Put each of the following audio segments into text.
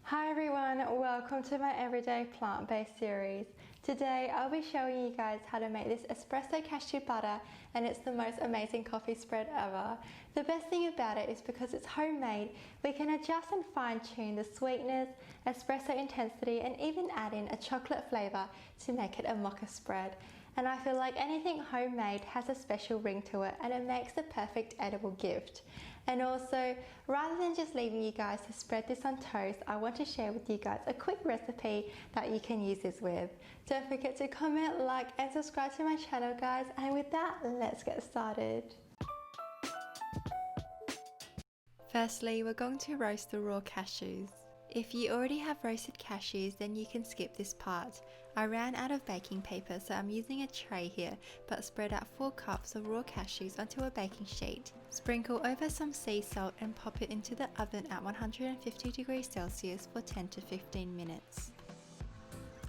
Hi everyone, welcome to my everyday plant-based series. Today I'll be showing you guys how to make this espresso cashew butter, and it's the most amazing coffee spread ever. The best thing about it is because it's homemade, we can adjust and fine-tune the sweetness, espresso intensity, and even add in a chocolate flavour to make it a mocha spread. And I feel like anything homemade has a special ring to it, and it makes the perfect edible gift. And also, rather than just leaving you guys to spread this on toast, I want to share with you guys a quick recipe that you can use this with. Don't forget to comment, like, and subscribe to my channel, guys. And with that, let's get started. Firstly, we're going to roast the raw cashews. If you already have roasted cashews, then you can skip this part. I ran out of baking paper, so I'm using a tray here, but spread out 4 cups of raw cashews onto a baking sheet. Sprinkle over some sea salt and pop it into the oven at 150 degrees Celsius for 10 to 15 minutes.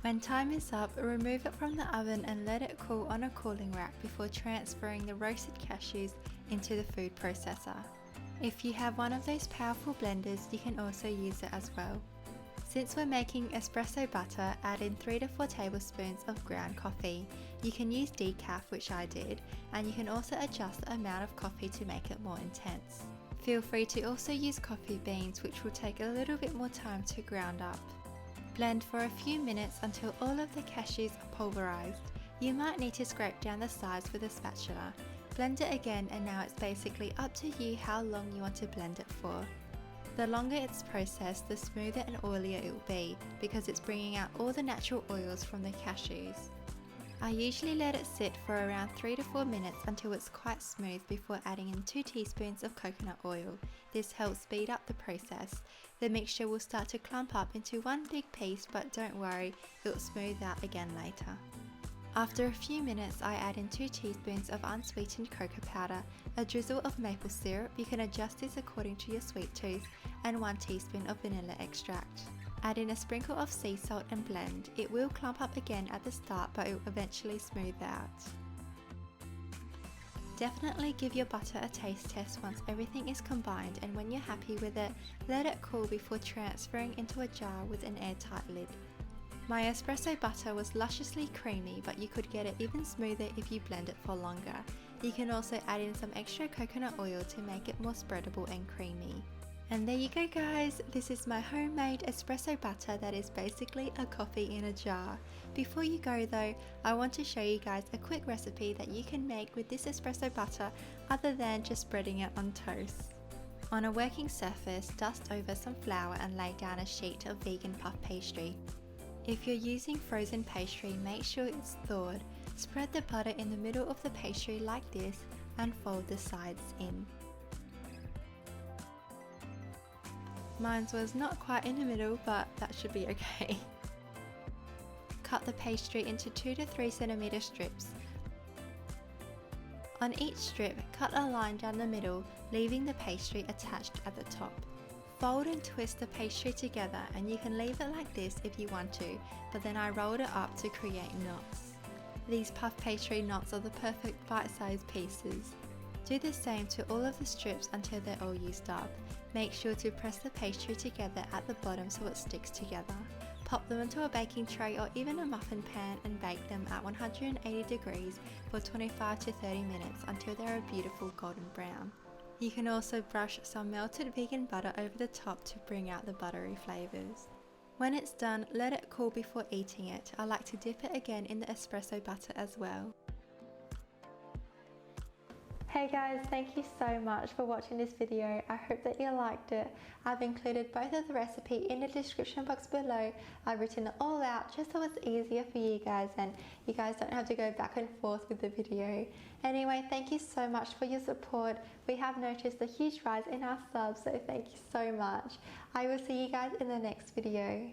When time is up, remove it from the oven and let it cool on a cooling rack before transferring the roasted cashews into the food processor. If you have one of those powerful blenders, you can also use it as well. Since we're making espresso butter, add in 3 to 4 tablespoons of ground coffee. You can use decaf, which I did, and you can also adjust the amount of coffee to make it more intense. Feel free to also use coffee beans, which will take a little bit more time to ground up. Blend for a few minutes until all of the cashews are pulverized. You might need to scrape down the sides with a spatula. Blend it again, and now it's basically up to you how long you want to blend it for. The longer it's processed, the smoother and oilier it will be, because it's bringing out all the natural oils from the cashews. I usually let it sit for around 3 to 4 minutes until it's quite smooth before adding in 2 teaspoons of coconut oil. This helps speed up the process. The mixture will start to clump up into one big piece, but don't worry, it will smooth out again later. After a few minutes, I add in 2 teaspoons of unsweetened cocoa powder, a drizzle of maple syrup, you can adjust this according to your sweet tooth, and 1 teaspoon of vanilla extract. Add in a sprinkle of sea salt and blend. It will clump up again at the start, but it will eventually smooth out. Definitely give your butter a taste test once everything is combined, and when you're happy with it, let it cool before transferring into a jar with an airtight lid. My espresso butter was lusciously creamy, but you could get it even smoother if you blend it for longer. You can also add in some extra coconut oil to make it more spreadable and creamy. And there you go, guys, this is my homemade espresso butter that is basically a coffee in a jar. Before you go though, I want to show you guys a quick recipe that you can make with this espresso butter other than just spreading it on toast. On a working surface, dust over some flour and lay down a sheet of vegan puff pastry. If you're using frozen pastry, make sure it's thawed. Spread the butter in the middle of the pastry like this and fold the sides in. Mine was not quite in the middle, but that should be okay. Cut the pastry into 2 to 3 centimeter strips. On each strip, cut a line down the middle, leaving the pastry attached at the top. Fold and twist the pastry together, and you can leave it like this if you want to, but then I rolled it up to create knots. These puff pastry knots are the perfect bite-sized pieces. Do the same to all of the strips until they're all used up. Make sure to press the pastry together at the bottom so it sticks together. Pop them into a baking tray or even a muffin pan and bake them at 180 degrees for 25 to 30 minutes until they're a beautiful golden brown. You can also brush some melted vegan butter over the top to bring out the buttery flavours. When it's done, let it cool before eating it. I like to dip it again in the espresso butter as well. Hey guys, thank you so much for watching this video. I hope that you liked it. I've included both of the recipe in the description box below. I've written it all out just so it's easier for you guys and you guys don't have to go back and forth with the video. Anyway, thank you so much for your support. We have noticed a huge rise in our subs, so thank you so much. I will see you guys in the next video.